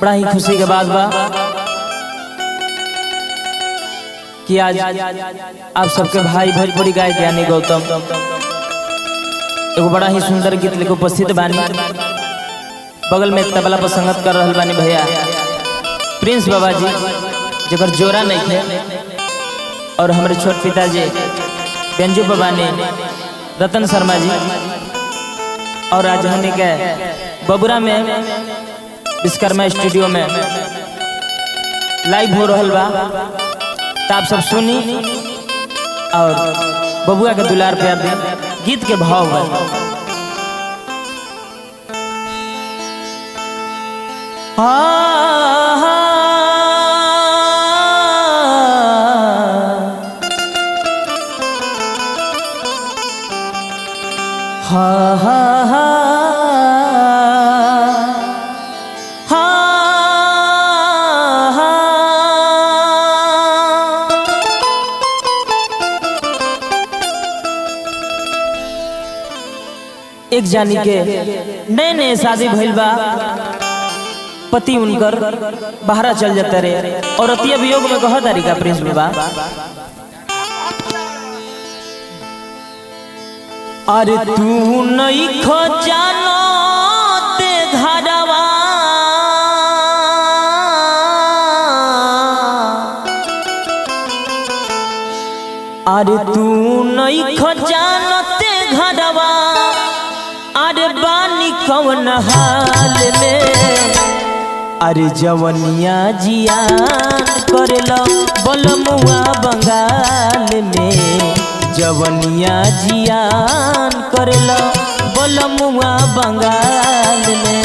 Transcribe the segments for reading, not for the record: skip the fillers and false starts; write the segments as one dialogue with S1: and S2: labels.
S1: बड़ा ही खुशी के बात बा कि आज आप सबके भाई भोजपुरी गायक यानी गौतम एगो बड़ा ही सुंदर गीत लेके उपस्थित बानी। बगल में तबला पर संगत कर रहल बानी भैया प्रिंस बाबा जी जगर जोरा नहीं थे, और हमारे छोट पिताजी बेंजू बाबा ने रतन शर्मा जी, और आज हमने के बबुरा में विश्वकर्मा स्टूडियो में लाइव हो रहल बा। तो आप सब सुनी और बबुआ के दुलार प्यार दी। गीत के भाव बा हा हा हा एक जानी के नए नए शादी भइल बा, पति उनकर बाहर चल जाते रहे और अतिया वियोग में कह तारीका प्रिंस बाबा, अरे तू नहीं खो जानो ते घरवा, अरे तू नहीं खो जानो ते घरवा, अरे बानी कौन हाल में, अरे जवनिया जियान करेलो बलमुआ बंगाल में, जवनिया जियान करेलो बलमुआ बंगाल में,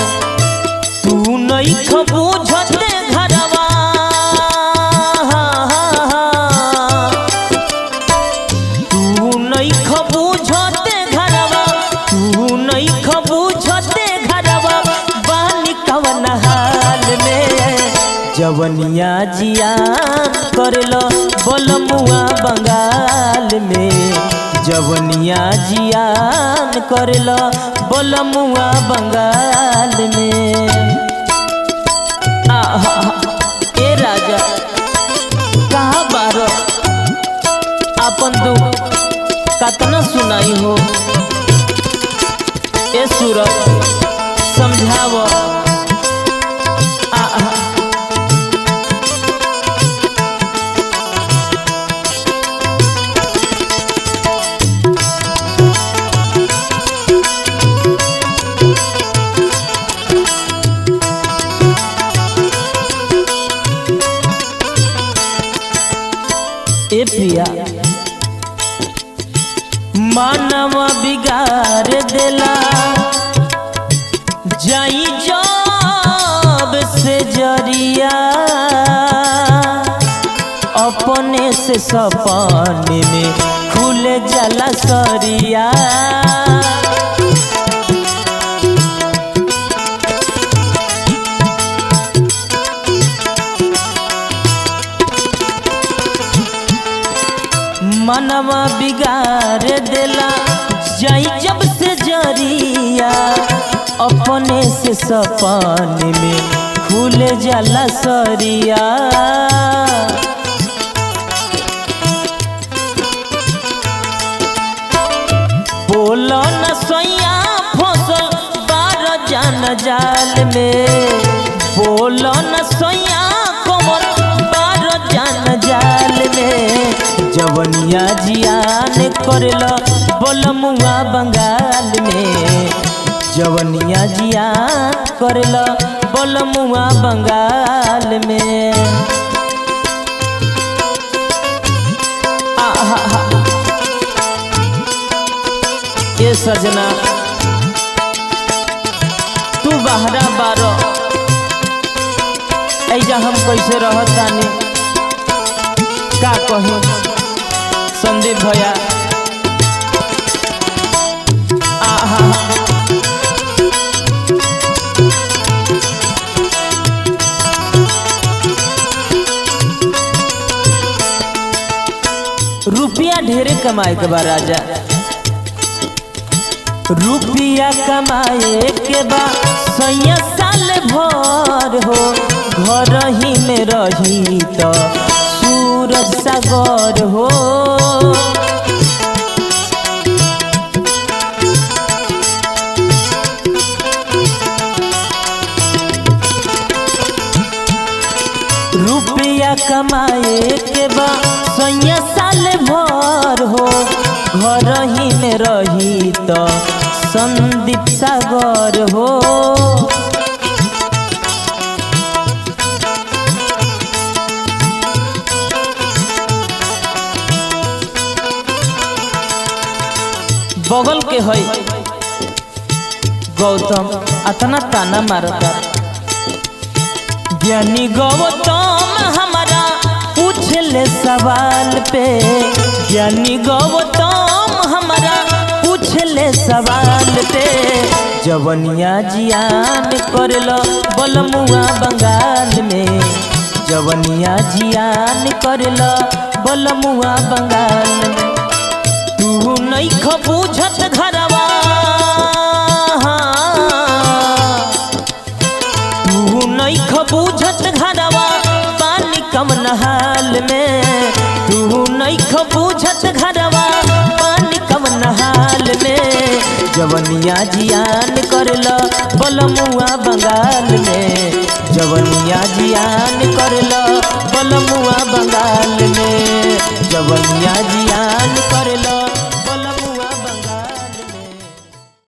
S1: तू नहीं खबूझते घरवा, तू नहीं खबूझते घरवा, तू नहीं खबूझते घरवा, बानी कवन हाल में, जवनिया जियान करलो बलमुआ बंगाल में, जवनिया जियान करलो बलमुआ बंगाल में। ए राजा कहाँ बारो अपन दुख कतना सुनाई हो, ए सूरत समझावो। ए पिया मानव बिगाड़ देला, जाई जब से जरिया, अपने से सपने में खुल जाला सरिया, मनवा बिगाड़ देला, जाई जब से जरिया, अपने से सपने में खुल जाला सरिया, बोलो न सोया फसल बार जान जाल में, बोलो न सोया कमर बार जान जाल में, जवनिया जियान करलो बलमुआ बंगाल में, जवनिया जियान करलो बलमुआ बंगाल में। ये सजना तू बहरा बारो, ऐजा हम कैसे रहत तानी का कहूँ संदीप भैया। रुपया ढेरे कमाए के बा राजा, रुपया कमाए के बा 100 साल भर हो, में रही तो सूरज सागर हो। रुपया कमाए के बा सैया साल भर हो, घर ही में रही तो संदीप सागर हो। बगल के है गौतम अतना ताना मारता, ज्ञानी गौतम हमारा पूछले सवाल पे, ज्ञानी गौतम हमारा पूछले सवाल पे। जवनिया जियान करलो बलमुआ बंगाल में, जवनिया जियान करलो बलमुआ बंगाल में। तू नहीं खबूझत घरवा, तू नहीं खबूझत घरवा पानी कम नहाल में, तू नहीं खबूझत घरवा पानी कम नहाल में। जवनिया जियान करलो बलमुआ बंगाल